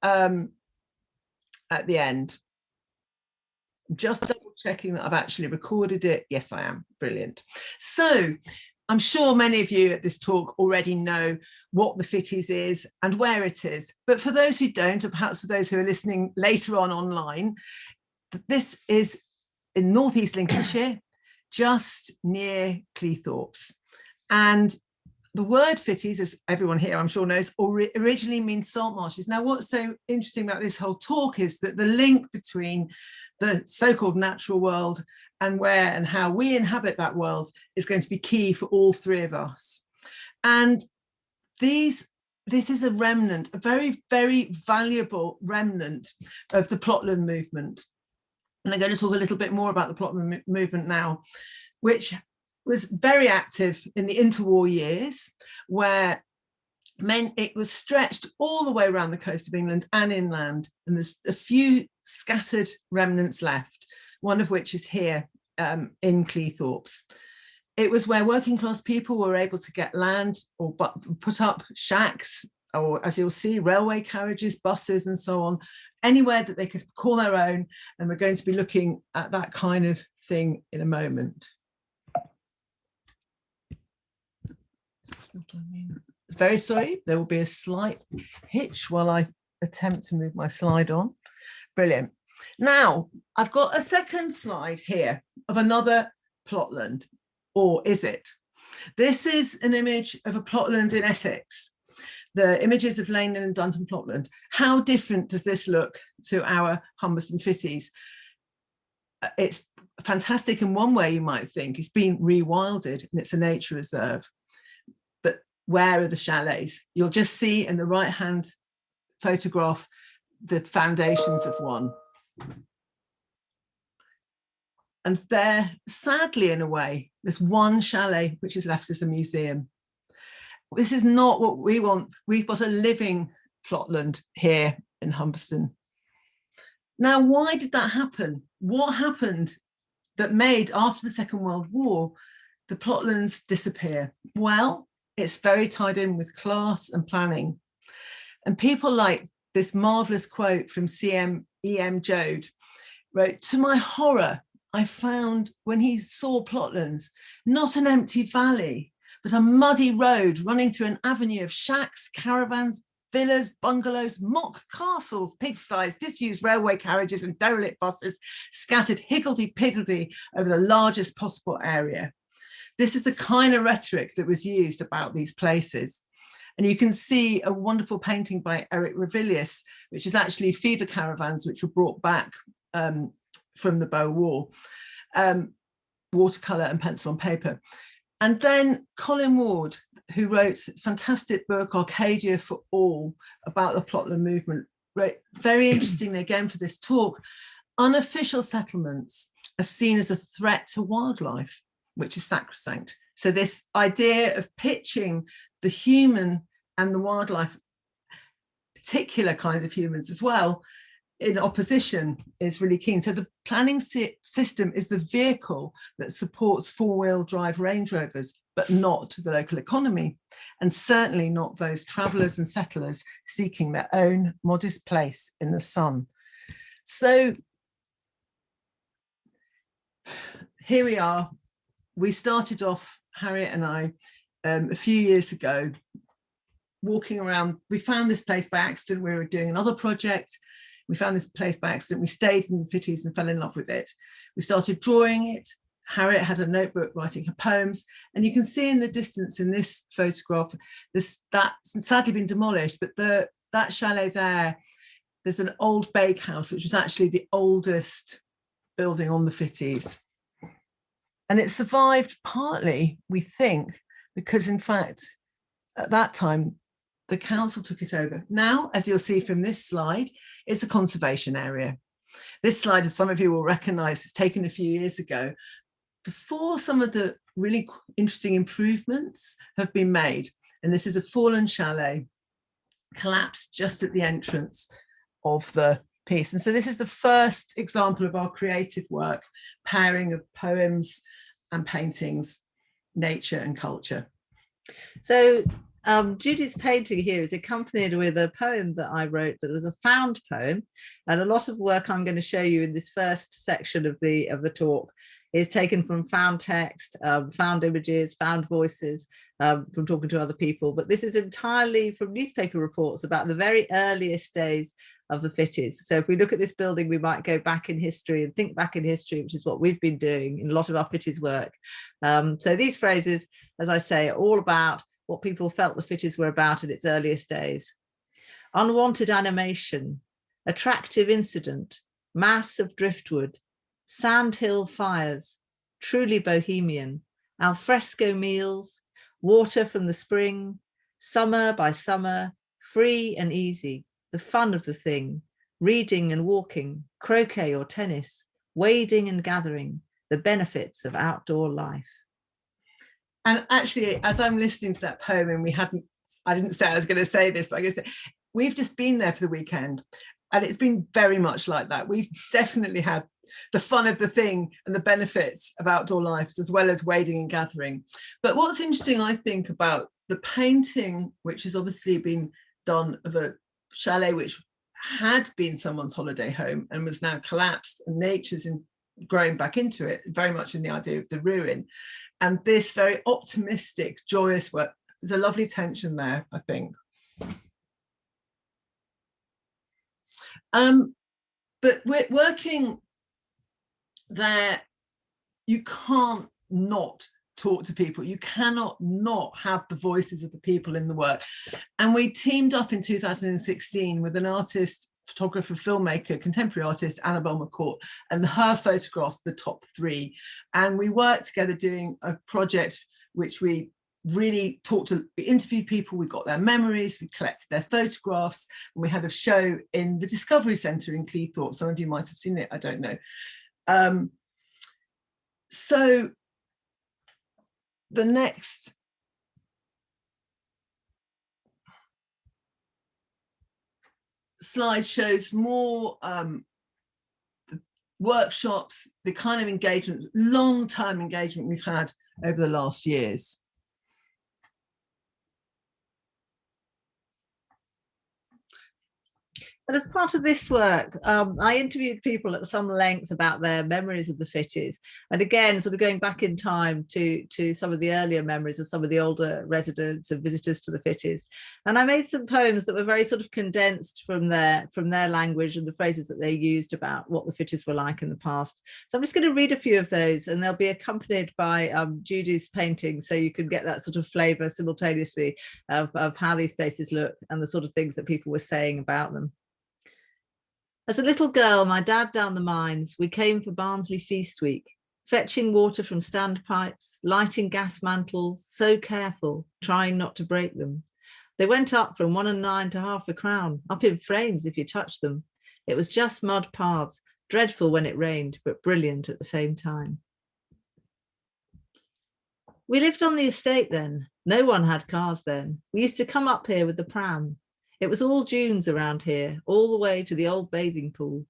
at the end. Just double checking that I've actually recorded it. Yes, I am. Brilliant. So I'm sure many of you at this talk already know what the Fitties is and where it is. But for those who don't, or perhaps for those who are listening later on online, this is in northeast Lincolnshire, just near Cleethorpes. And the word Fitties, as everyone here I'm sure knows, originally means salt marshes. Now, what's so interesting about this whole talk is that the link between the so-called natural world and where and how we inhabit that world is going to be key for all three of us. And this is a remnant, a very, very valuable remnant of the plotland movement. And I'm going to talk a little bit more about the plotland movement now, which was very active in the interwar years, where it was stretched all the way around the coast of England and inland. And there's a few scattered remnants left, one of which is here in Cleethorpes. It was where working class people were able to get land or put up shacks, or as you'll see, railway carriages, buses and so on, anywhere that they could call their own. And we're going to be looking at that kind of thing in a moment. Very sorry, there will be a slight hitch while I attempt to move my slide on. Brilliant. Now, I've got a second slide here of another plotland, or is it? This is an image of a plotland in Essex, the images of Leyland and Dunton plotland. How different does this look to our Humberston Fitties? It's fantastic in one way, you might think. It's been rewilded and it's a nature reserve. But where are the chalets? You'll just see in the right-hand photograph the foundations of one. And there, sadly, in a way, there's one chalet which is left as a museum. This is not what we want. We've got a living plotland here in Humberston. Now, why did that happen? What happened that made, after the Second World War, the plotlands disappear? Well, it's very tied in with class and planning. And people like this marvellous quote from E.M. Joad wrote, "To my horror, I found when he saw plotlands, not an empty valley, but a muddy road running through an avenue of shacks, caravans, villas, bungalows, mock castles, pigsties, disused railway carriages and derelict buses scattered higgledy-piggledy over the largest possible area." This is the kind of rhetoric that was used about these places. And you can see a wonderful painting by Eric Revilius, which is actually fever caravans, which were brought back from the Boer War, watercolour and pencil on paper. And then Colin Ward, who wrote a fantastic book, Arcadia for All, about the plotland movement, wrote very interestingly, again for this talk, unofficial settlements are seen as a threat to wildlife, which is sacrosanct. So this idea of pitching the human and the wildlife, particular kinds of humans as well, in opposition is really keen. So the planning system is the vehicle that supports four-wheel drive Range Rovers, but not the local economy, and certainly not those travellers and settlers seeking their own modest place in the sun. So here we are. We started off, Harriet and I, a few years ago, walking around. We found this place by accident. We were doing another project. We found this place by accident. We stayed in the Fitties and fell in love with it. We started drawing it. Harriet had a notebook writing her poems. And you can see in the distance in this photograph, that's sadly been demolished, but that chalet there's an old bakehouse, which was actually the oldest building on the Fitties. And it survived partly, we think, because in fact, at that time, the council took it over. Now, as you'll see from this slide, it's a conservation area. This slide, as some of you will recognise, is taken a few years ago, before some of the really interesting improvements have been made. And this is a fallen chalet, collapsed just at the entrance of the piece. And so this is the first example of our creative work, pairing of poems and paintings, nature and culture. So Judy's painting here is accompanied with a poem that I wrote that was a found poem, and a lot of work I'm going to show you in this first section of the talk is taken from found text, found images, found voices, from talking to other people. But this is entirely from newspaper reports about the very earliest days of the Fitties. So if we look at this building, we might go back in history and think back in history, which is what we've been doing in a lot of our Fitties work. So these phrases, as I say, are all about what people felt the Fitties were about in its earliest days. Unwanted animation, attractive incident, mass of driftwood, sandhill fires, truly bohemian, alfresco meals, water from the spring, summer by summer, free and easy, the fun of the thing, reading and walking, croquet or tennis, wading and gathering, the benefits of outdoor life. And actually, as I'm listening to that poem, and I didn't say I was going to say this, but I'm going to say, we've just been there for the weekend, and it's been very much like that. We've definitely had the fun of the thing and the benefits of outdoor lives, as well as wading and gathering. But what's interesting, I think, about the painting, which has obviously been done of a chalet which had been someone's holiday home and was now collapsed, and nature's growing back into it, very much in the idea of the ruin. And this very optimistic, joyous work, there's a lovely tension there, I think. But we're working there, you can't not talk to people. You cannot not have the voices of the people in the work. And we teamed up in 2016 with an artist, photographer, filmmaker, contemporary artist, Annabelle McCourt, and her photographs, the top 3. And we worked together doing a project which we really we interviewed people, we got their memories, we collected their photographs, and we had a show in the Discovery Centre in Cleethorpes. Some of you might have seen it, I don't know. So the next slide shows more the workshops, the kind of engagement, long-term engagement we've had over the last years. But as part of this work, I interviewed people at some length about their memories of the Fitties. And again, sort of going back in time to some of the earlier memories of some of the older residents and visitors to the Fitties. And I made some poems that were very sort of condensed from their language and the phrases that they used about what the Fitties were like in the past. So I'm just going to read a few of those, and they'll be accompanied by Judy's painting, so you can get that sort of flavour simultaneously of how these places look and the sort of things that people were saying about them. As a little girl, my dad down the mines, we came for Barnsley Feast Week, fetching water from standpipes, lighting gas mantles, so careful, trying not to break them. They went up from 1 and 9 to half a crown, up in frames if you touched them. It was just mud paths, dreadful when it rained, but brilliant at the same time. We lived on the estate then. No one had cars then. We used to come up here with the pram. It was all dunes around here, all the way to the old bathing pool.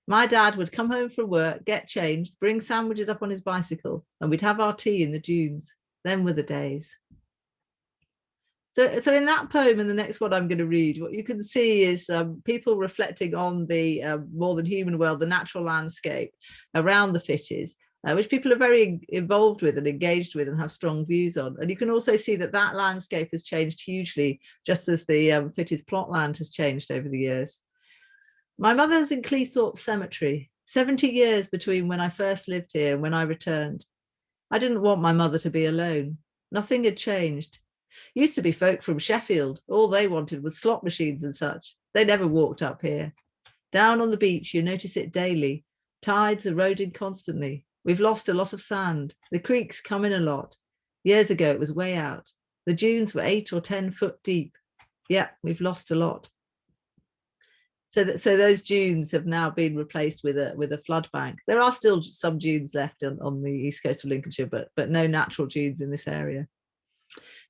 My dad would come home from work, get changed, bring sandwiches up on his bicycle, and we'd have our tea in the dunes. Then were the days. So in that poem and the next one I'm going to read, what you can see is people reflecting on the more than human world, the natural landscape around the Fitties, which people are very involved with and engaged with and have strong views on. And you can also see that that landscape has changed hugely, just as the Fitties plotland has changed over the years. My mother's in Cleethorpes Cemetery, 70 years between when I first lived here and when I returned. I didn't want my mother to be alone. Nothing had changed. Used to be folk from Sheffield. All they wanted was slot machines and such. They never walked up here. Down on the beach, you notice it daily. Tides eroding constantly. We've lost a lot of sand. The creeks come in a lot. Years ago, it was way out. The dunes were 8 or 10 foot deep. Yeah, we've lost a lot. So those dunes have now been replaced with a flood bank. There are still some dunes left on the east coast of Lincolnshire, but no natural dunes in this area.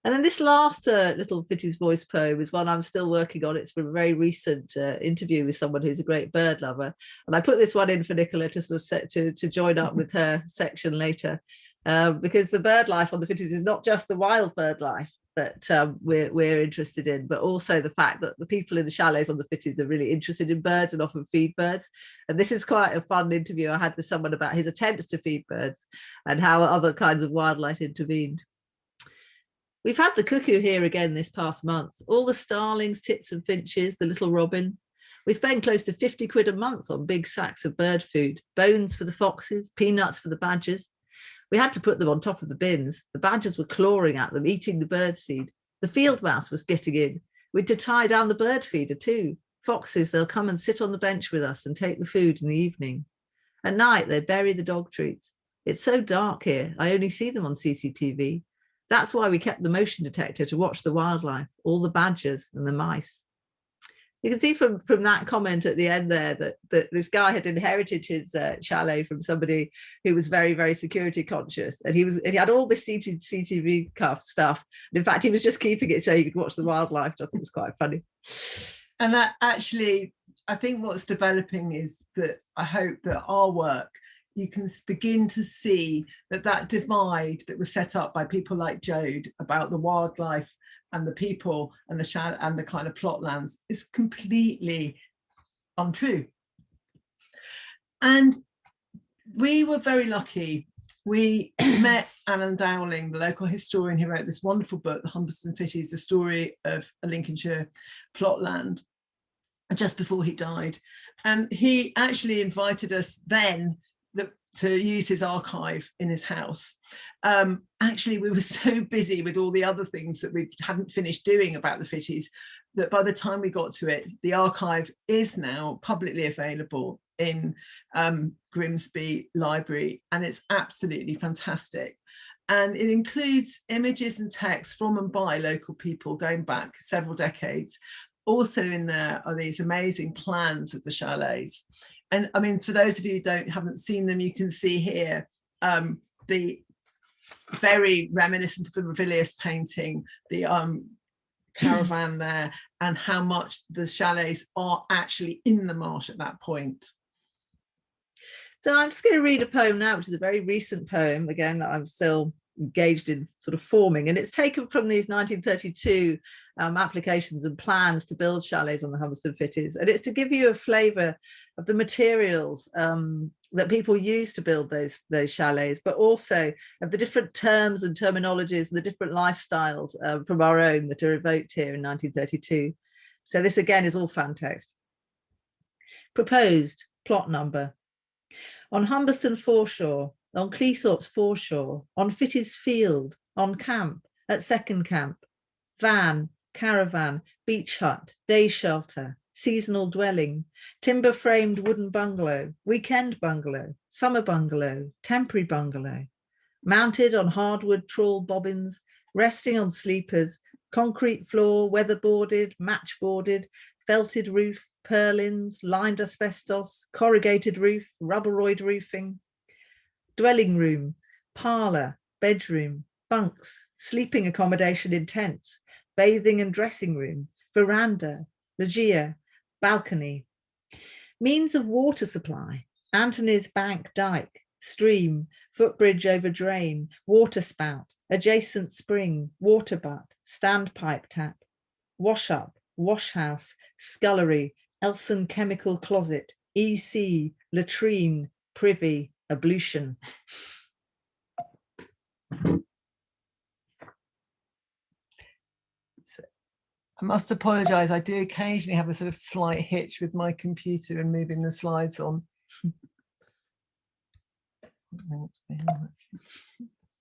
And then this last little Fitties voice poem is one I'm still working on. It's from a very recent interview with someone who's a great bird lover. And I put this one in for Nicola to sort of to join up with her section later, because the bird life on the Fitties is not just the wild bird life. that we're interested in, but also the fact that the people in the chalets on the Fitties are really interested in birds and often feed birds. And this is quite a fun interview I had with someone about his attempts to feed birds and how other kinds of wildlife intervened. We've had the cuckoo here again this past month, all the starlings, tits and finches, the little robin. We spend close to 50 quid a month on big sacks of bird food, bones for the foxes, peanuts for the badgers. We had to put them on top of the bins. The badgers were clawing at them, eating the bird seed. The field mouse was getting in. We had to tie down the bird feeder too. Foxes, they'll come and sit on the bench with us and take the food in the evening. At night, they bury the dog treats. It's so dark here, I only see them on CCTV. That's why we kept the motion detector to watch the wildlife, all the badgers and the mice. You can see from that comment at the end there that this guy had inherited his chalet from somebody who was very, very security conscious. And he had all this CCTV stuff. And in fact, he was just keeping it so he could watch the wildlife, which I thought was quite funny. And that actually, I think what's developing is that I hope that our work, you can begin to see that divide that was set up by people like Jode about the wildlife and the people and the kind of plot lands is completely untrue. And we were very lucky. We met Alan Dowling, the local historian who wrote this wonderful book, The Humberston Fitties, the story of a Lincolnshire plot land, just before he died. And he actually invited us then to use his archive in his house. Actually, we were so busy with all the other things that we hadn't finished doing about the Fitties that by the time we got to it, the archive is now publicly available in Grimsby Library, and it's absolutely fantastic. And it includes images and text from and by local people going back several decades. Also in there are these amazing plans of the chalets. And I mean, for those of you who haven't seen them, you can see here the very reminiscent of the Revilius painting, the caravan there, and how much the chalets are actually in the marsh at that point. So I'm just going to read a poem now, which is a very recent poem, again, that I'm still engaged in sort of forming, and it's taken from these 1932 applications and plans to build chalets on the Humberston Fitties, and it's to give you a flavour of the materials that people use to build those chalets, but also of the different terms and terminologies and the different lifestyles from our own that are evoked here in 1932. So this again is all fan text. Proposed plot number. On Humberston foreshore, on Cleethorpes foreshore, on Fitties field, on camp, at second camp, van, caravan, beach hut, day shelter, seasonal dwelling, timber-framed wooden bungalow, weekend bungalow, summer bungalow, temporary bungalow, mounted on hardwood trawl bobbins, resting on sleepers, concrete floor, weatherboarded, matchboarded, felted roof, purlins, lined asbestos, corrugated roof, rubberoid roofing, dwelling room, parlour, bedroom, bunks, sleeping accommodation in tents, bathing and dressing room, veranda, loggia, balcony. Means of water supply, Anthony's Bank dyke, stream, footbridge over drain, water spout, adjacent spring, water butt, standpipe tap, wash up, wash house, scullery, Elson chemical closet, EC, latrine, privy, ablution. I must apologise. I do occasionally have a sort of slight hitch with my computer and moving the slides on.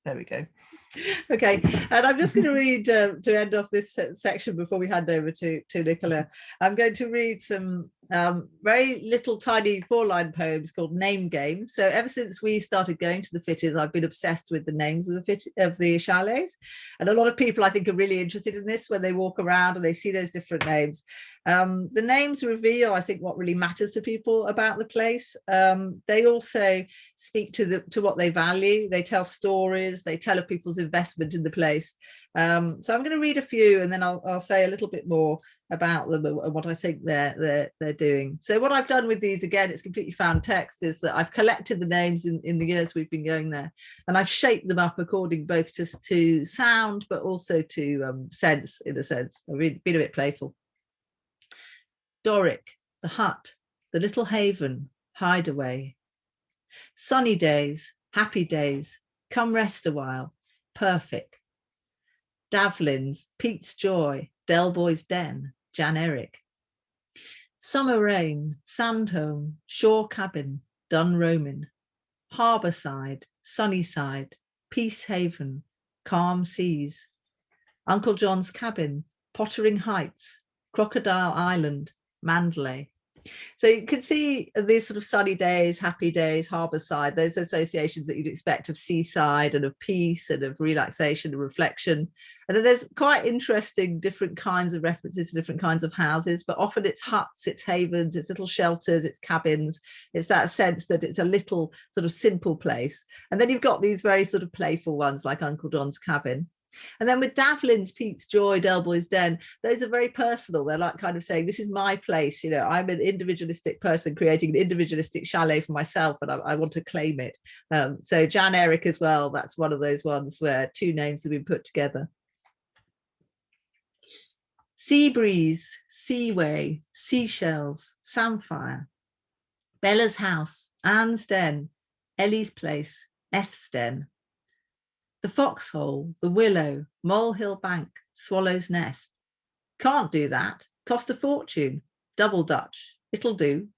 There we go. Okay, and I'm just going to read to end off this section before we hand over to Nicola. I'm going to read some very little tiny 4-line poems called Name Games. So ever since we started going to the Fitties, I've been obsessed with the names of the chalets, and a lot of people I think are really interested in this when they walk around and they see those different names. The names reveal, I think, what really matters to people about the place. They also speak to what they value. They tell stories. is. They tell of people's investment in the place. So I'm going to read a few, and then I'll say a little bit more about them and what I think they're doing. So what I've done with these, again, it's completely found text, is that I've collected the names in the years we've been going there, and I've shaped them up according both to sound but also to sense, in a sense. I've been a bit playful. Doric, the hut, the little haven, hideaway. Sunny days, happy days, come rest a while, perfect. Davlin's, Pete's Joy, Delboy's Den, Jan Eric. Summer rain, Sandhome, Shore Cabin, Dunroman. Harbourside, Sunnyside, Peace Haven, Calm Seas. Uncle John's Cabin, Pottering Heights, Crocodile Island, Mandalay. So you can see these sort of sunny days, happy days, harbourside, those associations that you'd expect of seaside and of peace and of relaxation and reflection. And then there's quite interesting different kinds of references to different kinds of houses, but often it's huts, it's havens, it's little shelters, it's cabins. It's that sense that it's a little sort of simple place. And then you've got these very sort of playful ones like Uncle John's Cabin. And then with Davlin's, Pete's Joy, Delboy's Den, those are very personal. They're like kind of saying, this is my place. You know, I'm an individualistic person creating an individualistic chalet for myself, and I want to claim it. So Jan Eric as well, that's one of those ones where two names have been put together. Sea breeze, seaway, seashells, samphire. Bella's house, Anne's den, Ellie's place, Eth's den. The foxhole, the willow, molehill bank, swallow's nest. Can't do that. Cost a fortune. Double Dutch. It'll do.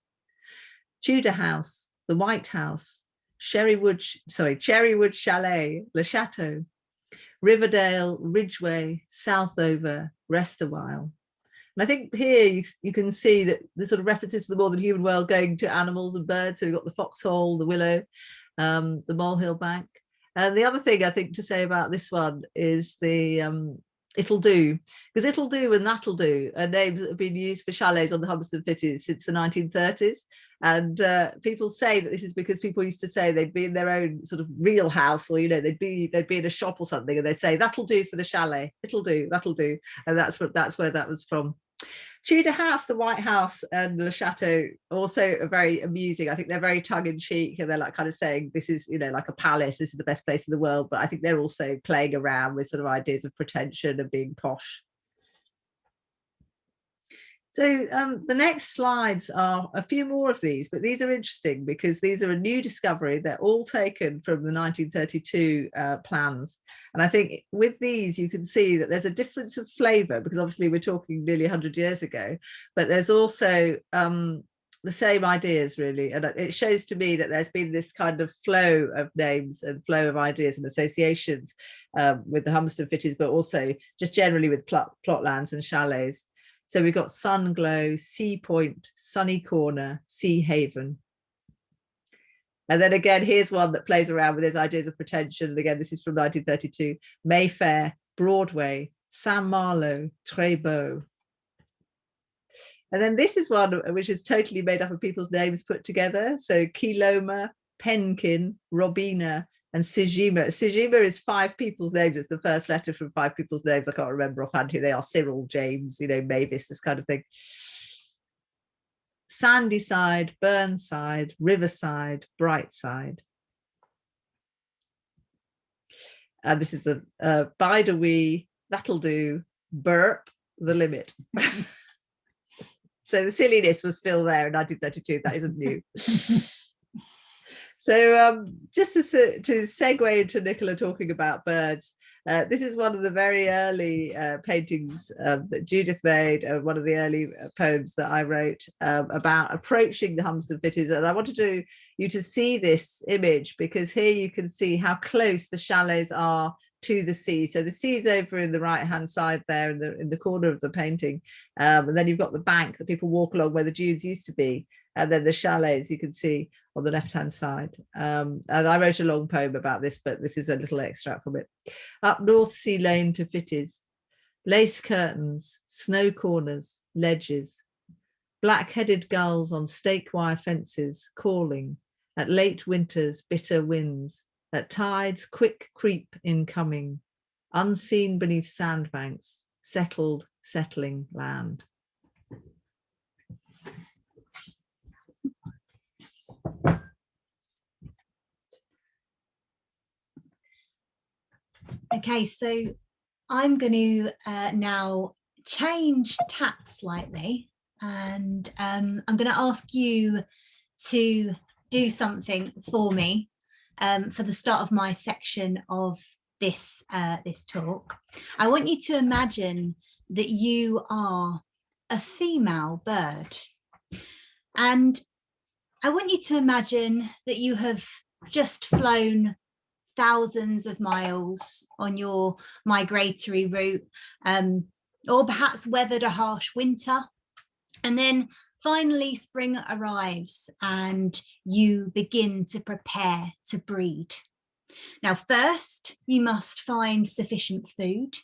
Tudor house, the White House, Cherrywood Chalet, Le Chateau. Riverdale, Ridgeway, Southover, rest a while. And I think here you can see that the sort of references to the more than human world going to animals and birds. So we've got the foxhole, the willow, the molehill bank. And the other thing I think to say about this one is the it'll do, because it'll do and that'll do are names that have been used for chalets on the Humberston Fitties since the 1930s. And people say that this is because people used to say they'd be in their own sort of real house, or, you know, they'd be in a shop or something, and they'd say, that'll do for the chalet, it'll do, that'll do. And that's where that was from. Tudor house, the White House, and Le Chateau also are very amusing. I think they're very tongue-in-cheek, and they're like kind of saying this is, you know, like a palace, this is the best place in the world. But I think they're also playing around with sort of ideas of pretension and being posh. So the next slides are a few more of these, but these are interesting because these are a new discovery. They're all taken from the 1932 plans. And I think with these, you can see that there's a difference of flavour, because obviously we're talking nearly 100 years ago, but there's also the same ideas, really. And it shows to me that there's been this kind of flow of names and flow of ideas and associations with the Humberston Fitties, but also just generally with plotlands and chalets. So we've got Sunglow, Sea Point, Sunny Corner, Sea Haven. And then again, here's one that plays around with his ideas of pretension. And again, this is from 1932. Mayfair, Broadway, Saint Malo, Très Beau. And then this is one which is totally made up of people's names put together. So Kiloma, Penkin, Robina, and Sijima. Sijima is 5 people's names. It's the first letter from 5 people's names. I can't remember offhand who they are. Cyril, James, you know, Mavis, this kind of thing. Sandyside, Burnside, Riverside, Brightside. And this is a Bide a Wee, That'll Do, Burp, The Limit. So the silliness was still there in 1932. That isn't new. So just to segue into Nicola talking about birds, this is one of the very early paintings that Judith made, one of the early poems that I wrote about approaching the Humberston Fitties. And I wanted you to see this image, because here you can see how close the chalets are to the sea. So the sea's over in the right hand side there in the corner of the painting, and then you've got the bank that people walk along where the dunes used to be, and then the chalets you can see on the left hand side. And I wrote a long poem about this, but this is a little extract from it. Up North Sea Lane to Fitties, lace curtains, snow corners, ledges, black-headed gulls on stake wire fences calling at late winter's bitter winds, At tides quick creep in coming, unseen beneath sandbanks, settled, settling land. Okay, so I'm going to now change tack slightly, and I'm going to ask you to do something for me for the start of my section of this talk. I want you to imagine that you are a female bird, and I want you to imagine that you have just flown thousands of miles on your migratory route, or perhaps weathered a harsh winter, and then finally spring arrives and you begin to prepare to breed. Now, first, you must find sufficient food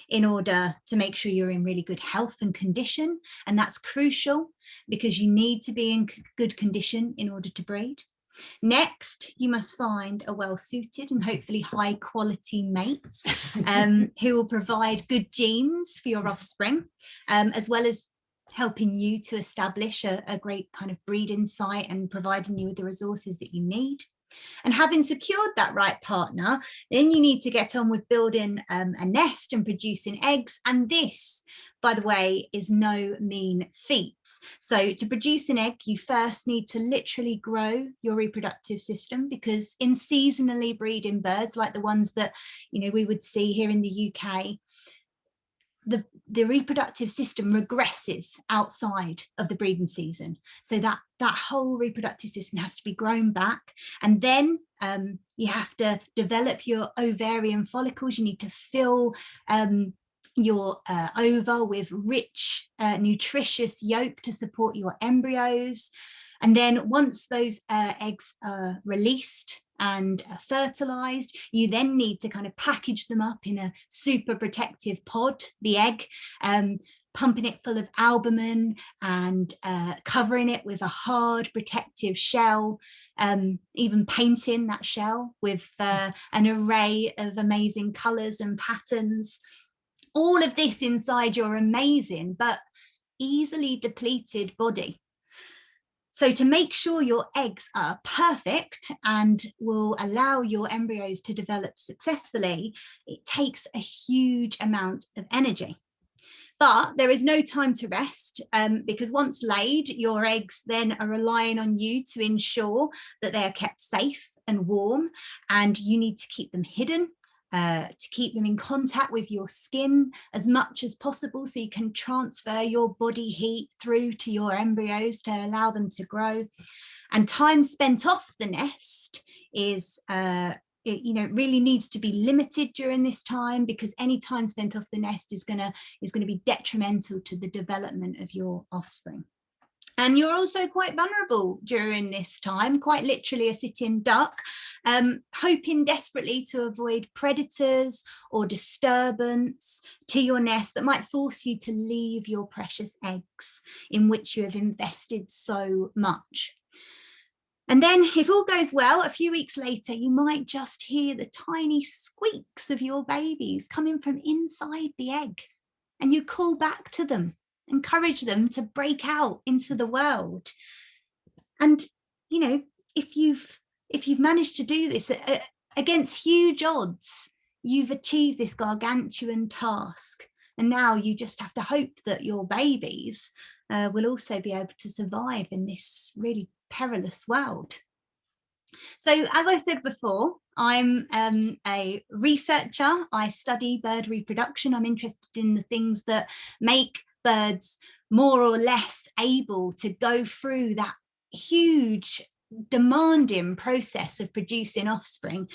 in order to make sure you're in really good health and condition, and that's crucial because you need to be in good condition in order to breed. Next, you must find a well-suited and hopefully high-quality mate who will provide good genes for your offspring, as well as helping you to establish a great kind of breeding site and providing you with the resources that you need. And having secured that right partner, then you need to get on with building a nest and producing eggs. And this, by the way, is no mean feat. So to produce an egg, you first need to literally grow your reproductive system, because in seasonally breeding birds, like the ones that, you know, we would see here in the UK, the reproductive system regresses outside of the breeding season. So that whole reproductive system has to be grown back. And then you have to develop your ovarian follicles. You need to fill your ova with rich, nutritious yolk to support your embryos. And then once those eggs are released and fertilized, you then need to kind of package them up in a super protective pod, the egg, pumping it full of albumin and covering it with a hard protective shell, even painting that shell with an array of amazing colors and patterns. All of this inside your amazing but easily depleted body. So to make sure your eggs are perfect and will allow your embryos to develop successfully, it takes a huge amount of energy. But there is no time to rest, because once laid, your eggs then are relying on you to ensure that they are kept safe and warm, and you need to keep them hidden, to keep them in contact with your skin as much as possible, so you can transfer your body heat through to your embryos to allow them to grow. And time spent off the nest is it really needs to be limited during this time, because any time spent off the nest is going to be detrimental to the development of your offspring. And you're also quite vulnerable during this time, quite literally a sitting duck, hoping desperately to avoid predators or disturbance to your nest that might force you to leave your precious eggs in which you have invested so much. And then if all goes well, a few weeks later, you might just hear the tiny squeaks of your babies coming from inside the egg, and you call back to them, encourage them to break out into the world. And, you know, if you've managed to do this against huge odds, you've achieved this gargantuan task. And now you just have to hope that your babies will also be able to survive in this really perilous world. So, as I said before, I'm a researcher. I study bird reproduction. I'm interested in the things that make birds more or less able to go through that huge, demanding process of producing offspring.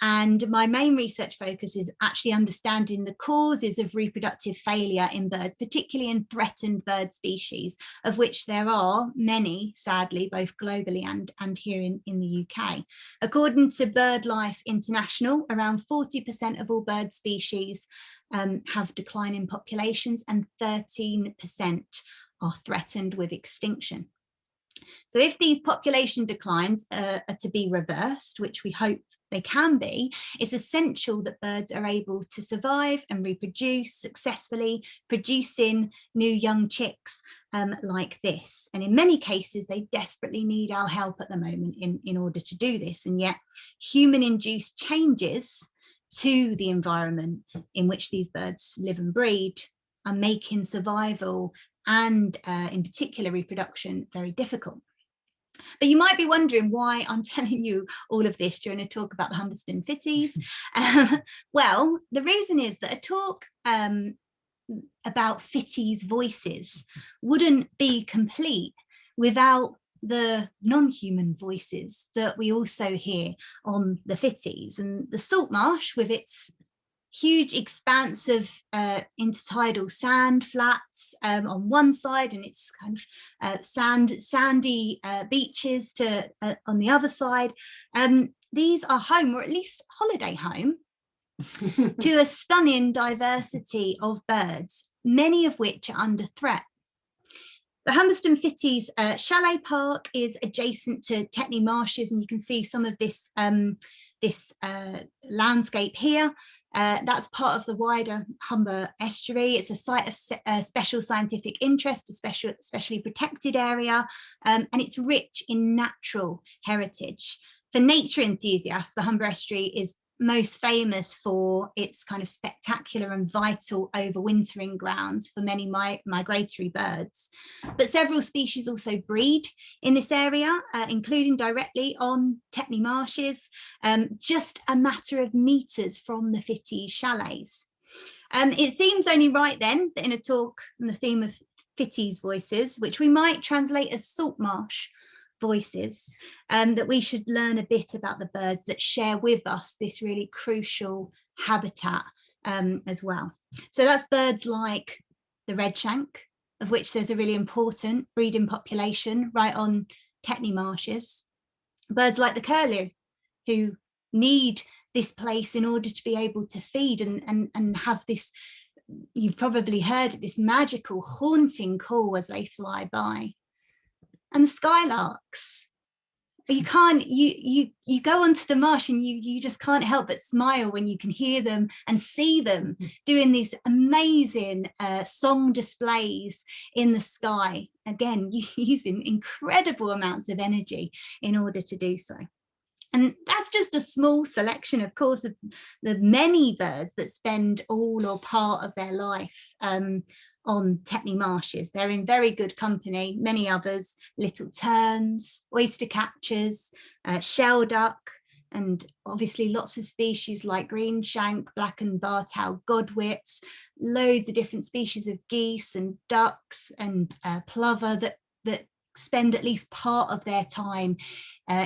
And my main research focus is actually understanding the causes of reproductive failure in birds, particularly in threatened bird species, of which there are many, sadly, both globally and here in the UK. According to BirdLife International, around 40% of all bird species have declining populations, and 13% are threatened with extinction. So if these population declines are to be reversed, which we hope they can be, it's essential that birds are able to survive and reproduce successfully, producing new young chicks like this. And in many cases, they desperately need our help at the moment in order to do this. And yet human-induced changes to the environment in which these birds live and breed are making survival and in particular reproduction very difficult. But you might be wondering why I'm telling you all of this during a talk about the Humberston Fitties. Well, the reason is that a talk about Fitties voices wouldn't be complete without the non-human voices that we also hear on the Fitties. And the saltmarsh, with its huge expanse of intertidal sand flats on one side, and its kind of sandy beaches on the other side. These are home, or at least holiday home, to a stunning diversity of birds, many of which are under threat. The Humberston Fitties Chalet Park is adjacent to Tetney Marshes, and you can see some of this landscape here. That's part of the wider Humber estuary. It's a site of special scientific interest, especially protected area, and it's rich in natural heritage. For nature enthusiasts, the Humber estuary is most famous for its kind of spectacular and vital overwintering grounds for many migratory birds. But several species also breed in this area, including directly on Tetney Marshes, just a matter of meters from the Fitties chalets. It seems only right then that in a talk on the theme of Fitties voices, which we might translate as saltmarsh voices, that we should learn a bit about the birds that share with us this really crucial habitat as well. So that's birds like the redshank, of which there's a really important breeding population right on Tetney Marshes. Birds like the curlew, who need this place in order to be able to feed and have this, you've probably heard it, this magical haunting call as they fly by. And the skylarks, you go onto the marsh and you just can't help but smile when you can hear them and see them doing these amazing song displays in the sky, again using incredible amounts of energy in order to do so. And that's just a small selection, of course, of the many birds that spend all or part of their life on Tetney Marshes. They're in very good company, many others: little terns, oyster catchers, shelduck, and obviously lots of species like greenshank, black and bar-tailed godwits, loads of different species of geese and ducks and plover that spend at least part of their time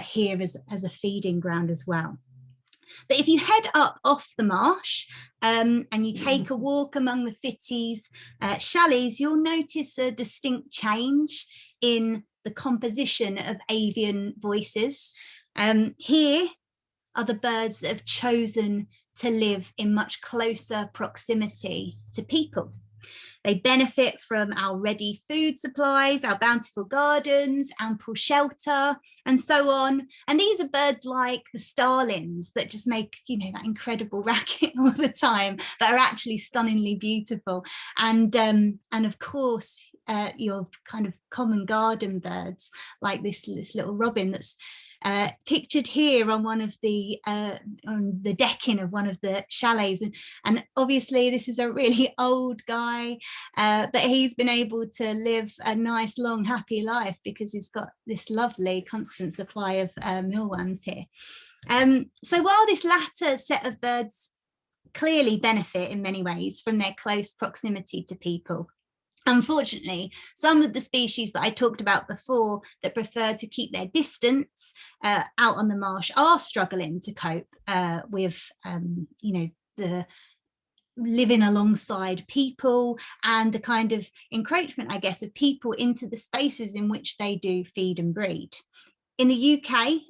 here as a feeding ground as well. But if you head up off the marsh and you take a walk among the Fitties chalets, you'll notice a distinct change in the composition of avian voices. Here are the birds that have chosen to live in much closer proximity to people. They benefit from our ready food supplies, our bountiful gardens, ample shelter, and so on. And these are birds like the starlings that just make, you know, that incredible racket all the time, but are actually stunningly beautiful. And of course, your kind of common garden birds like this little robin that's pictured here on one of the on the decking of one of the chalets, and obviously this is a really old guy, but he's been able to live a nice long happy life because he's got this lovely constant supply of mealworms here. So while this latter set of birds clearly benefit in many ways from their close proximity to people, unfortunately, some of the species that I talked about before that prefer to keep their distance out on the marsh are struggling to cope with, you know, the living alongside people and the kind of encroachment, I guess, of people into the spaces in which they do feed and breed. In the UK,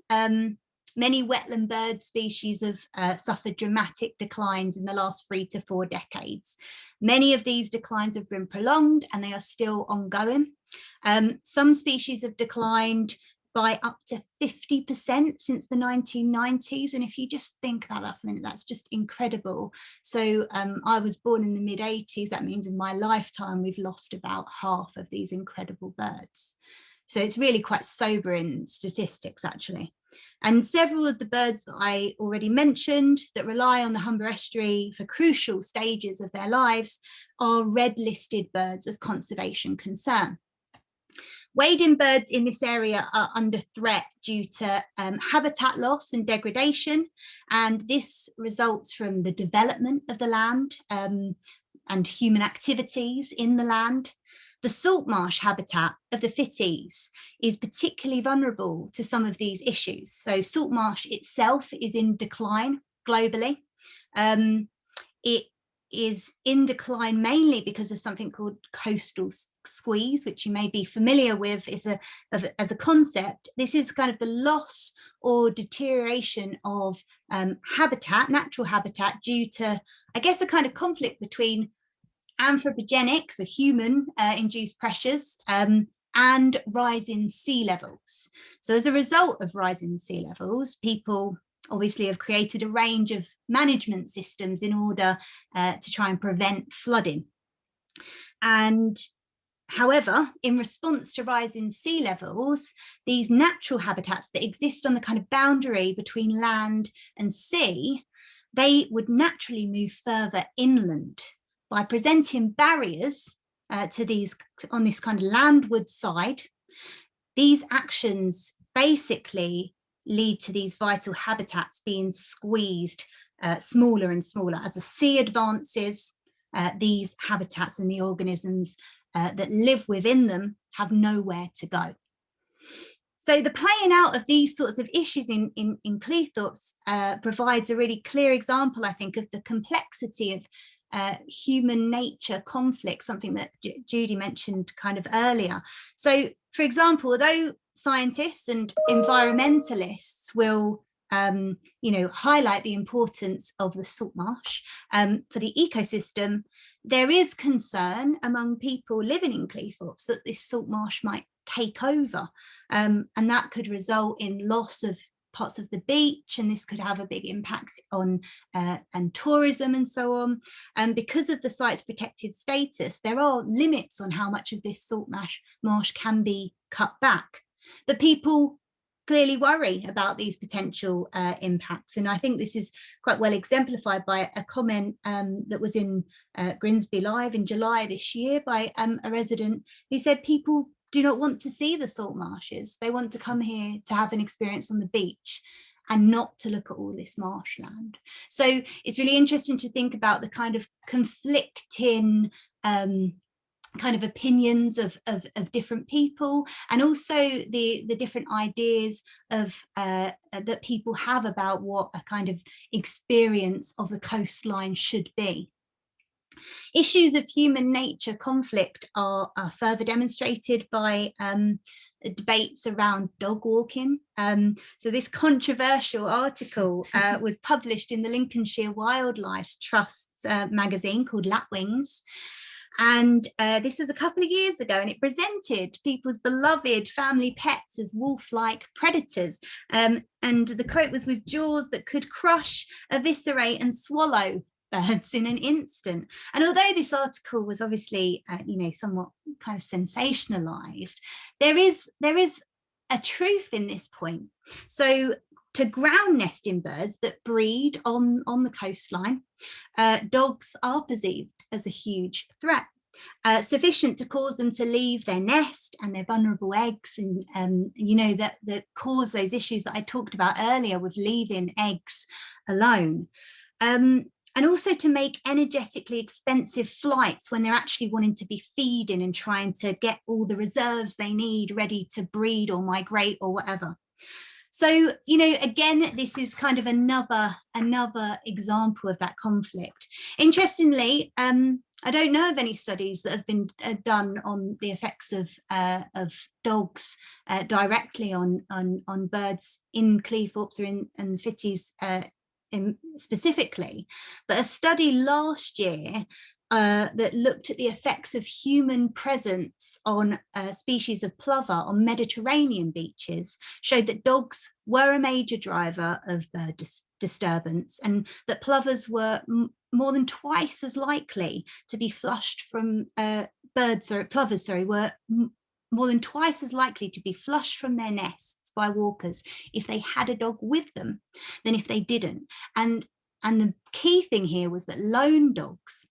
Many wetland bird species have suffered dramatic declines in the last 3 to 4 decades. Many of these declines have been prolonged and they are still ongoing. Some species have declined by up to 50% since the 1990s. And if you just think about that for a minute, that's just incredible. So I was born in the mid-80s. That means in my lifetime, we've lost about half of these incredible birds. So it's really quite sobering statistics, actually. And several of the birds that I already mentioned that rely on the Humber estuary for crucial stages of their lives are red-listed birds of conservation concern. Wading birds in this area are under threat due to habitat loss and degradation, and this results from the development of the land and human activities in the land. The saltmarsh habitat of the Fitties is particularly vulnerable to some of these issues. So saltmarsh itself is in decline globally. It is in decline mainly because of something called coastal squeeze, which you may be familiar with as a concept. This is kind of the loss or deterioration of habitat, natural habitat, due to, I guess, a kind of conflict between anthropogenic, so human induced pressures, and rising sea levels. So as a result of rising sea levels, people obviously have created a range of management systems in order to try and prevent flooding. And however, in response to rising sea levels, these natural habitats that exist on the kind of boundary between land and sea, they would naturally move further inland by presenting barriers to these on this kind of landward side. These actions basically lead to these vital habitats being squeezed smaller and smaller. As the sea advances, these habitats and the organisms that live within them have nowhere to go. So the playing out of these sorts of issues in Cleethorpes provides a really clear example, I think, of the complexity of human nature conflict, something that Judy mentioned kind of earlier. So, for example, although scientists and environmentalists will highlight the importance of the saltmarsh for the ecosystem, there is concern among people living in Cleethorpes that this saltmarsh might take over, and that could result in loss of parts of the beach, and this could have a big impact on and tourism and so on. And because of the site's protected status, there are limits on how much of this saltmarsh can be cut back. But people clearly worry about these potential impacts, and I think this is quite well exemplified by a comment that was in Grimsby Live in July this year by a resident who said people do not want to see the salt marshes. They want to come here to have an experience on the beach and not to look at all this marshland. So it's really interesting to think about the kind of conflicting kind of opinions of different people, and also the different ideas of that people have about what a kind of experience of the coastline should be. Issues of human nature conflict are further demonstrated by debates around dog walking. So this controversial article was published in the Lincolnshire Wildlife Trust's magazine called Lapwings. And this is a couple of years ago, and it presented people's beloved family pets as wolf-like predators. And the quote was, "with jaws that could crush, eviscerate and swallow birds in an instant." And although this article was obviously, somewhat kind of sensationalized, there is a truth in this point. So to ground nesting birds that breed on the coastline, dogs are perceived as a huge threat, sufficient to cause them to leave their nest and their vulnerable eggs, and that cause those issues that I talked about earlier with leaving eggs alone. And also to make energetically expensive flights when they're actually wanting to be feeding and trying to get all the reserves they need ready to breed or migrate or whatever. So, again, this is kind of another example of that conflict. Interestingly, I don't know of any studies that have been done on the effects of dogs directly on birds in Cleethorpes or in the Fitties specifically, but a study last year that looked at the effects of human presence on species of plover on Mediterranean beaches showed that dogs were a major driver of bird disturbance, and that plovers were more than twice as likely to be flushed from plovers were more than twice as likely to be flushed from their nests by walkers if they had a dog with them than if they didn't. And the key thing here was that lone dogs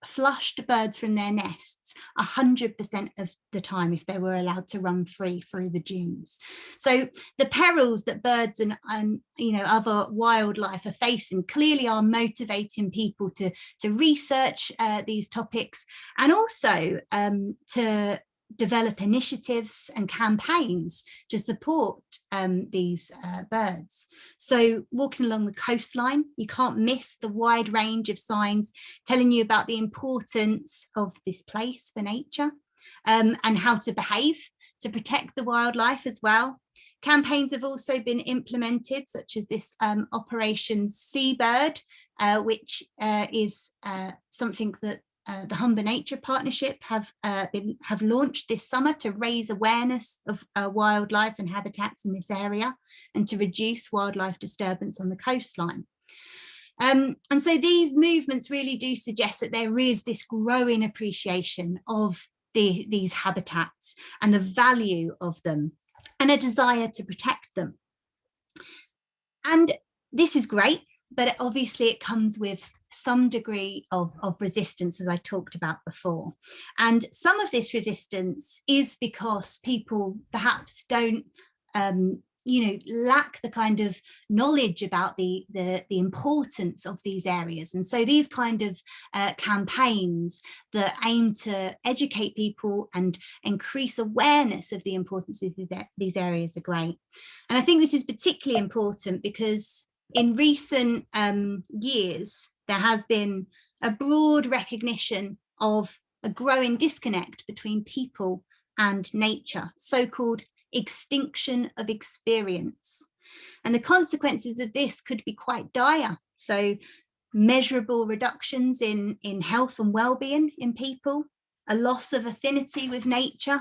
flushed birds from their nests 100% of the time if they were allowed to run free through the dunes. So the perils that birds and other wildlife are facing clearly are motivating people to research these topics, and also to develop initiatives and campaigns to support these birds. So walking along the coastline, you can't miss the wide range of signs telling you about the importance of this place for nature, and how to behave to protect the wildlife as well. Campaigns have also been implemented, such as this Operation Seabird, which is something that the Humber Nature Partnership have launched this summer to raise awareness of wildlife and habitats in this area and to reduce wildlife disturbance on the coastline. And so these movements really do suggest that there is this growing appreciation of these habitats and the value of them, and a desire to protect them. And this is great, but obviously it comes with some degree of resistance, as I talked about before. And some of this resistance is because people perhaps don't lack the kind of knowledge about the importance of these areas. And so these kind of campaigns that aim to educate people and increase awareness of the importance of these areas are great. And I think this is particularly important because in recent years, there has been a broad recognition of a growing disconnect between people and nature, so-called extinction of experience. And the consequences of this could be quite dire. So measurable reductions in health and well-being in people, a loss of affinity with nature,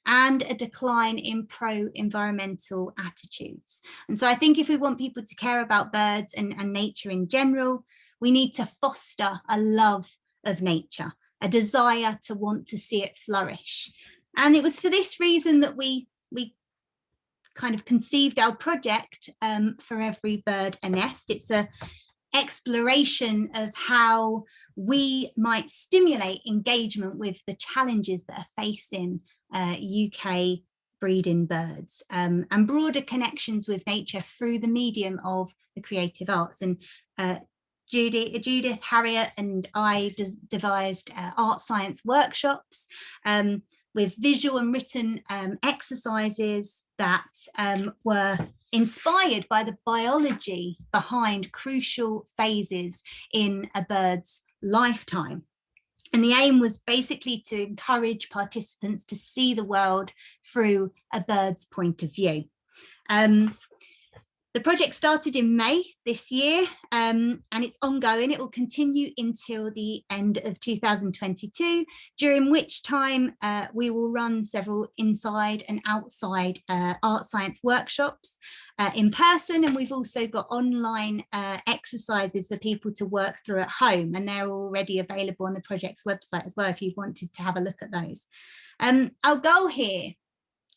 and a decline in pro-environmental attitudes. And so I think if we want people to care about birds and nature in general, we need to foster a love of nature, a desire to want to see it flourish. And it was for this reason that we kind of conceived our project, For Every Bird a Nest. It's an exploration of how we might stimulate engagement with the challenges that are facing UK breeding birds, and broader connections with nature through the medium of the creative arts. And Judith, Harriet and I devised art science workshops with visual and written exercises that were inspired by the biology behind crucial phases in a bird's lifetime. And the aim was basically to encourage participants to see the world through a bird's point of view. The project started in May this year, and it's ongoing. It will continue until the end of 2022, during which time we will run several inside and outside art science workshops in person, and we've also got online exercises for people to work through at home, and they're already available on the project's website as well if you wanted to have a look at those. Our goal here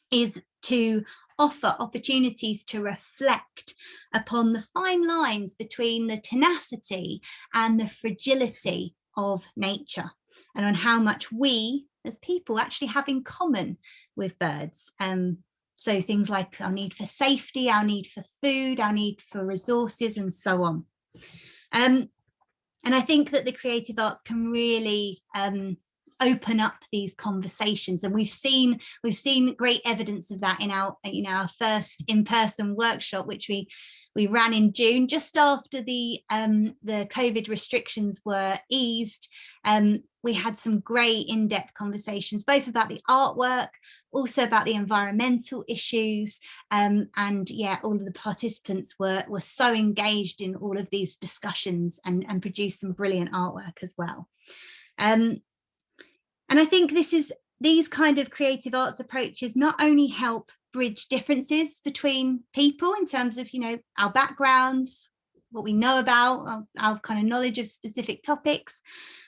is to offer opportunities to reflect upon the fine lines between the tenacity and the fragility of nature, and on how much we as people actually have in common with birds. So things like our need for safety, our need for food, our need for resources, and so on. And I think that the creative arts can really open up these conversations, and we've seen great evidence of that in our first in-person workshop, which we ran in June, just after the COVID restrictions were eased. We had some great in-depth conversations, both about the artwork, also about the environmental issues, and yeah, all of the participants were so engaged in all of these discussions and produced some brilliant artwork as well. And I think these kind of creative arts approaches not only help bridge differences between people in terms of, our backgrounds, what we know about, our kind of knowledge of specific topics,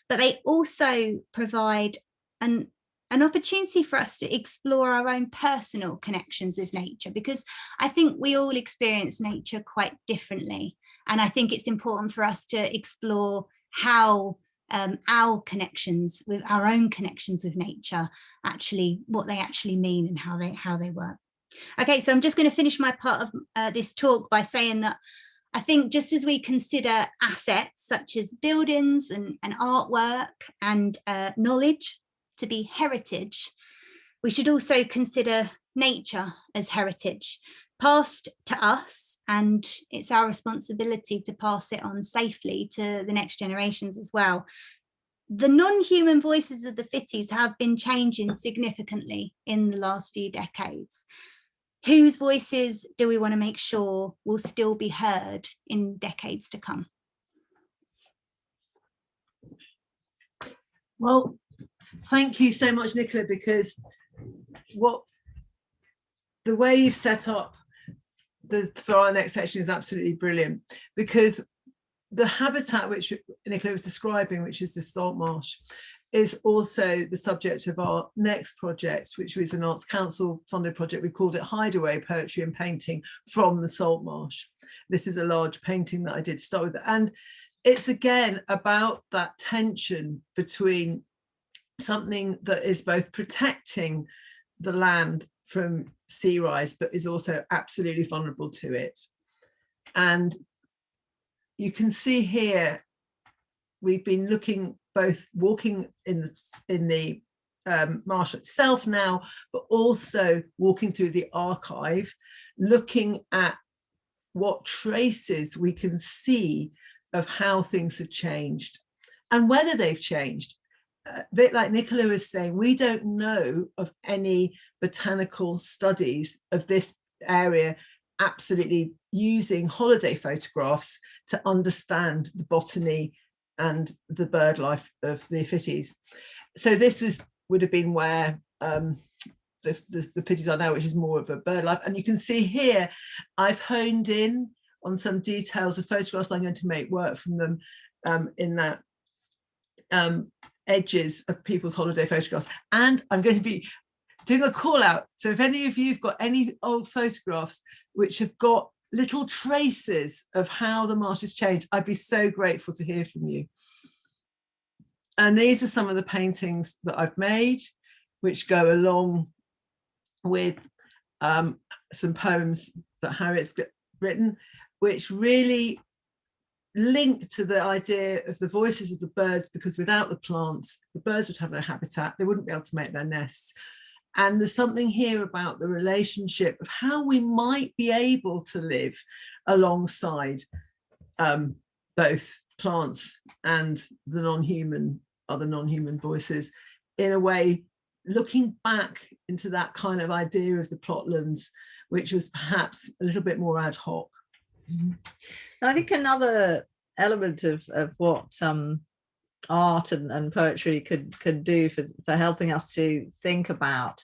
but they also provide an opportunity for us to explore our own personal connections with nature, because I think we all experience nature quite differently. And I think it's important for us to explore how our connections with our own connections with nature, actually, what they actually mean and how they work. Okay, so I'm just going to finish my part of this talk by saying that I think just as we consider assets such as buildings and artwork and knowledge to be heritage, we should also consider nature as heritage, passed to us, and it's our responsibility to pass it on safely to the next generations as well. The non-human voices of the Fitties have been changing significantly in the last few decades. Whose voices do we want to make sure will still be heard in decades to come? Well, thank you so much, Nicola, because the way you've set up for our next section is absolutely brilliant, because the habitat which Nicola was describing, which is the saltmarsh, is also the subject of our next project, which was an Arts Council funded project. We called it Hideaway, Poetry and Painting from the Saltmarsh. This is a large painting that I did start with. And it's again about that tension between something that is both protecting the land from sea rise, but is also absolutely vulnerable to it. And you can see here, we've been looking, both walking in the marsh itself now, but also walking through the archive, looking at what traces we can see of how things have changed and whether they've changed. A bit like Nicola was saying, we don't know of any botanical studies of this area absolutely using holiday photographs to understand the botany and the bird life of the Fitties. So this would have been where the Fitties are now, which is more of a bird life. And you can see here, I've honed in on some details of photographs. I'm going to make work from them in that edges of people's holiday photographs. And I'm going to be doing a call out. So if any of you have got any old photographs which have got little traces of how the marsh has changed, I'd be so grateful to hear from you. And these are some of the paintings that I've made, which go along with some poems that Harriet's written, which really link to the idea of the voices of the birds, because without the plants, the birds would have no habitat, they wouldn't be able to make their nests. And there's something here about the relationship of how we might be able to live alongside both plants and the other non-human voices, in a way looking back into that kind of idea of the plotlands, which was perhaps a little bit more ad hoc. And I think another element of what art and poetry could do for helping us to think about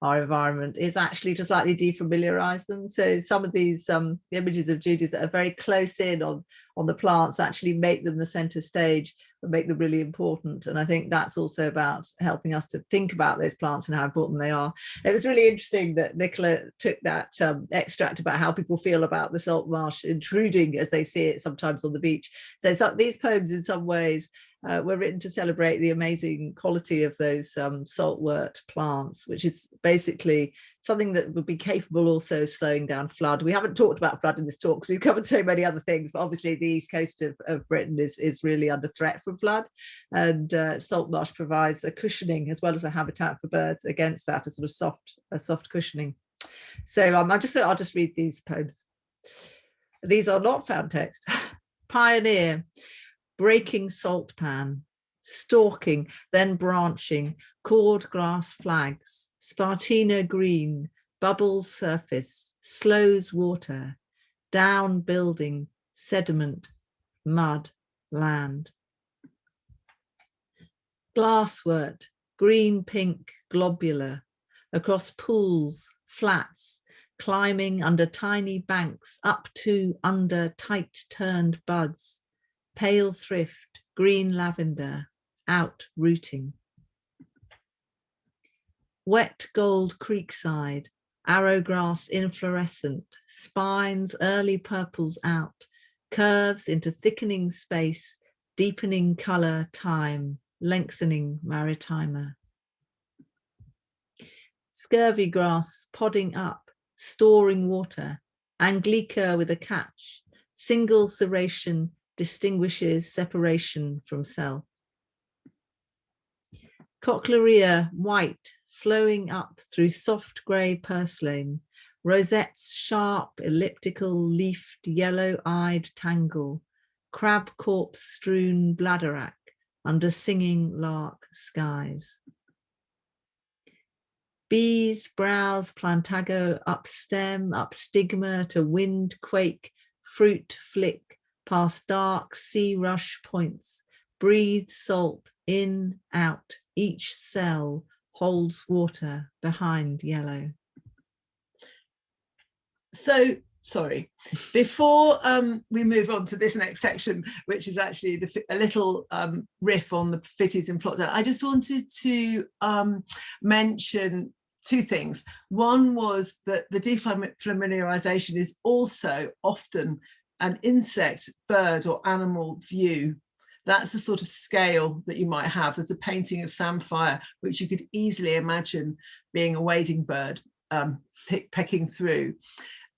our environment is actually to slightly defamiliarize them. So some of these images of Judith that are very close in on the plants actually make them the center stage and make them really important. And I think that's also about helping us to think about those plants and how important they are. It was really interesting that Nicola took that extract about how people feel about the salt marsh intruding as they see it sometimes on the beach. So these poems in some ways were written to celebrate the amazing quality of those saltwort plants, which is basically something that would be capable also of slowing down flood. We haven't talked about flood in this talk because we've covered so many other things, but obviously the east coast of Britain is really under threat from flood, and salt marsh provides a cushioning as well as a habitat for birds against that, a sort of soft cushioning. So I'll just read these poems. These are not found text. Pioneer, breaking salt pan, stalking, then branching, cord grass flags, Spartina green, bubbles surface, slows water, down building, sediment, mud, land. Glasswort, green, pink, globular, across pools, flats, climbing under tiny banks, up to under tight turned buds, pale thrift, green lavender, out rooting. Wet gold creekside, arrowgrass inflorescent, spines early purples out, curves into thickening space, deepening colour time, lengthening maritimer. Scurvy grass podding up, storing water, Anglica with a catch, single serration distinguishes separation from self. Cochlearia white, flowing up through soft grey purslane, rosettes sharp, elliptical, leafed, yellow-eyed tangle, crab corpse strewn bladderwrack under singing lark skies. Bees browse plantago up stem, up stigma to wind quake, fruit flick, past dark sea rush points, breathe salt in, out, each cell holds water behind yellow. So, sorry, before we move on to this next section, which is actually a little riff on the Fitties in Flockdown, I just wanted to mention two things. One was that the defamiliarization is also often an insect, bird or animal view. That's the sort of scale that you might have. There's a painting of samphire, which you could easily imagine being a wading bird pecking through.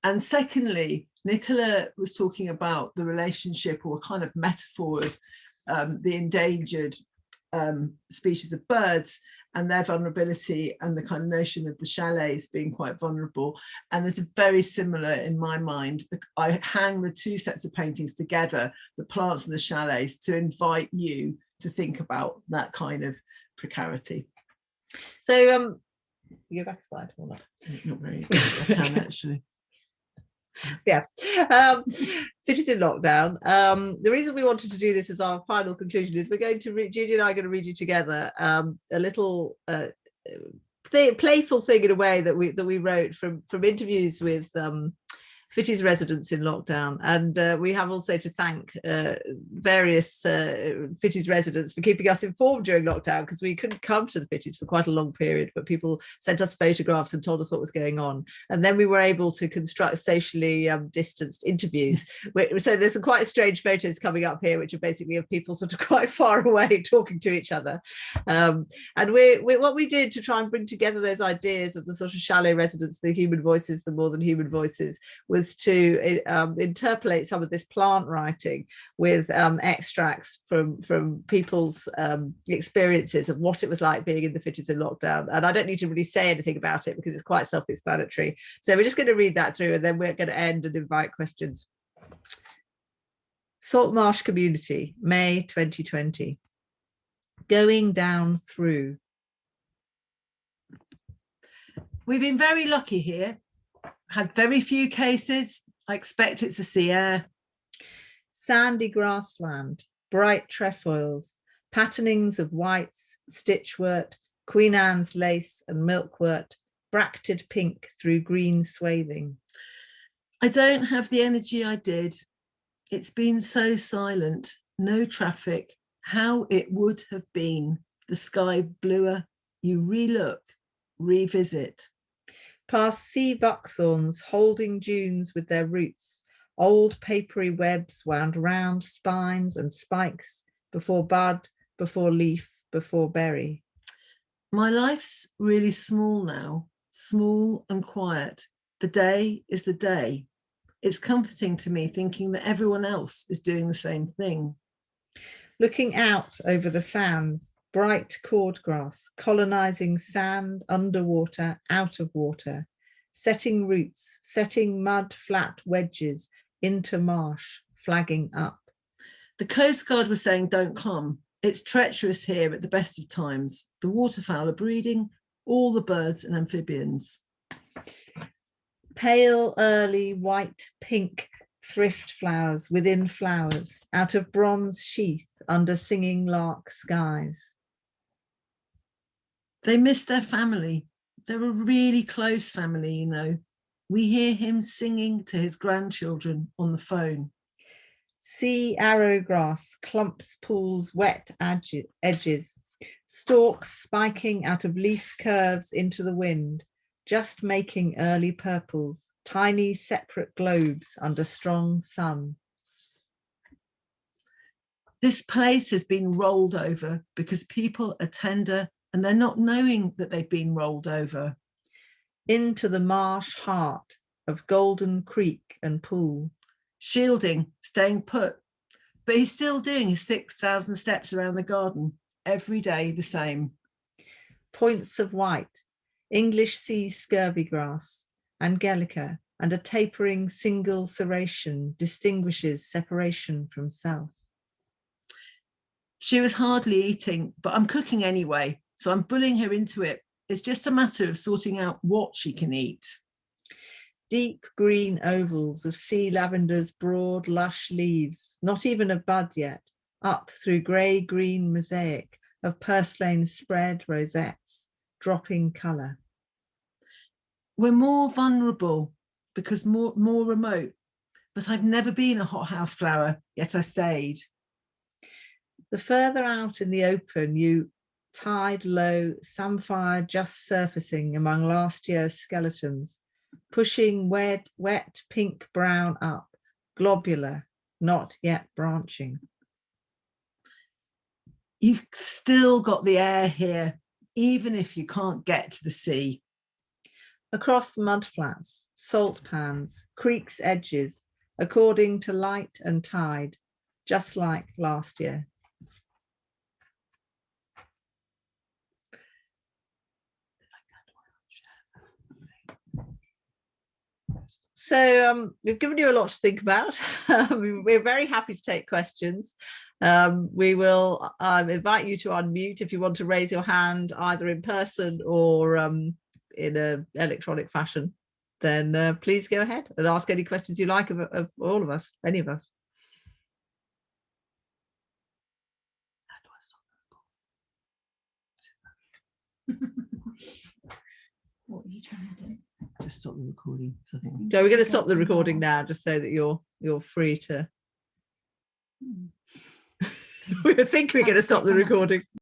And secondly, Nicola was talking about the relationship or kind of metaphor of the endangered species of birds and their vulnerability, and the kind of notion of the chalets being quite vulnerable. And there's a very similar, in my mind, I hang the two sets of paintings together, the plants and the chalets, to invite you to think about that kind of precarity. So you go back a slide or not? Not very, yes, I can actually. Yeah, Fitties in Lockdown. The reason we wanted to do this as our final conclusion is we're going to read, Gigi and I are going to read you together a little playful thing in a way that we wrote from interviews with Fitties residents in lockdown, and we have also to thank various Fitties residents for keeping us informed during lockdown, because we couldn't come to the Fitties for quite a long period, but people sent us photographs and told us what was going on, and then we were able to construct socially distanced interviews. So there's some quite strange photos coming up here, which are basically of people sort of quite far away talking to each other, and what we did to try and bring together those ideas of the sort of chalet residents, the human voices, the more than human voices, was to interpolate some of this plant writing with extracts from people's experiences of what it was like being in the Fitties in lockdown. And I don't need to really say anything about it because it's quite self-explanatory. So we're just going to read that through, and then we're going to end and invite questions. Saltmarsh Community, May 2020. Going down through. We've been very lucky here. Had very few cases. I expect it's a sea air. Sandy grassland, bright trefoils, patternings of whites, stitchwort, Queen Anne's lace and milkwort, bracted pink through green swathing. I don't have the energy I did. It's been so silent, no traffic. How it would have been. The sky bluer. You relook, revisit. Past sea buckthorns holding dunes with their roots, old papery webs wound round spines and spikes, before bud, before leaf, before berry. My life's really small now, small and quiet. The day is the day. It's comforting to me thinking that everyone else is doing the same thing. Looking out over the sands, bright cordgrass, colonising sand, underwater, out of water, setting roots, setting mud flat wedges into marsh, flagging up. The Coast Guard was saying, don't come. It's treacherous here at the best of times. The waterfowl are breeding, all the birds and amphibians. Pale, early, white, pink thrift flowers within flowers, out of bronze sheath under singing lark skies. They miss their family. They're a really close family, you know. We hear him singing to his grandchildren on the phone. Sea arrowgrass, clumps, pools, wet edges, stalks spiking out of leaf curves into the wind, just making early purples, tiny separate globes under strong sun. This place has been rolled over because people are tender and they're not knowing that they've been rolled over. Into the marsh heart of Golden Creek and Pool. Shielding, staying put, but he's still doing his 6,000 steps around the garden, every day the same. Points of white, English sea scurvy grass, Angelica, and a tapering single serration distinguishes separation from self. She was hardly eating, but I'm cooking anyway, so I'm bullying her into it. It's just a matter of sorting out what she can eat. Deep green ovals of sea lavender's broad, lush leaves, not even a bud yet, up through grey-green mosaic of purslane spread rosettes, dropping colour. We're more vulnerable because more remote, but I've never been a hothouse flower, yet I stayed. The further out in the open, you tide low, samphire just surfacing among last year's skeletons, pushing wet pink brown up, globular, not yet branching. You've still got the air here, even if you can't get to the sea. Across mudflats, salt pans, creeks' edges, according to light and tide, just like last year. So we've given you a lot to think about. We're very happy to take questions. We will invite you to unmute if you want to raise your hand either in person or in an electronic fashion. Then please go ahead and ask any questions you like of all of us, any of us. What are you trying to do? Just stop the recording. So I think So we're going to stop the recording now, just so that you're free to. We think we're going to stop the recording.